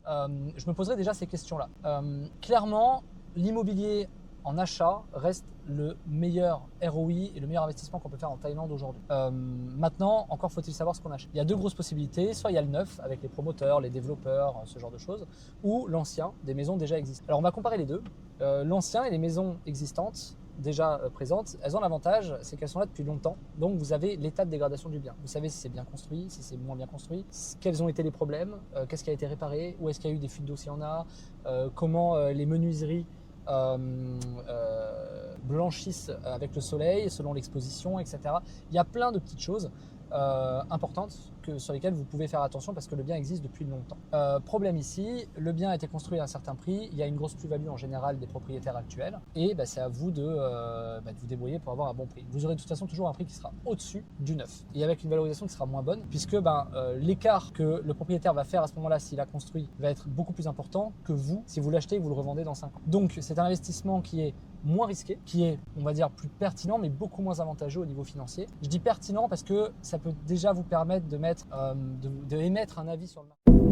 je me poserai déjà ces questions-là. Clairement, l'immobilier en achat reste le meilleur ROI et le meilleur investissement qu'on peut faire en Thaïlande aujourd'hui. Maintenant, encore faut-il savoir ce qu'on achète. Il y a deux grosses possibilités. Soit il y a le neuf avec les promoteurs, les développeurs, ce genre de choses, ou l'ancien, des maisons déjà existantes. Alors on va comparer les deux. L'ancien et les maisons existantes déjà présentes, elles ont l'avantage, c'est qu'elles sont là depuis longtemps. Donc vous avez l'état de dégradation du bien. Vous savez si c'est bien construit, si c'est moins bien construit, quels ont été les problèmes, qu'est-ce qui a été réparé, où est-ce qu'il y a eu des fuites d'eau s'il y en a, comment les menuiseries blanchissent avec le soleil selon l'exposition, etc. Il y a plein de petites choses importantes sur lesquelles vous pouvez faire attention parce que le bien existe depuis longtemps. Problème ici, le bien a été construit à un certain prix, il y a une grosse plus-value en général des propriétaires actuels et c'est à vous de vous débrouiller pour avoir un bon prix. Vous aurez de toute façon toujours un prix qui sera au-dessus du neuf et avec une valorisation qui sera moins bonne puisque l'écart que le propriétaire va faire à ce moment-là s'il a construit va être beaucoup plus important que vous si vous l'achetez et que vous le revendez dans 5 ans. Donc c'est un investissement qui est moins risqué, qui est, on va dire, plus pertinent, mais beaucoup moins avantageux au niveau financier. Je dis pertinent parce que ça peut déjà vous permettre d'émettre un avis sur le marché.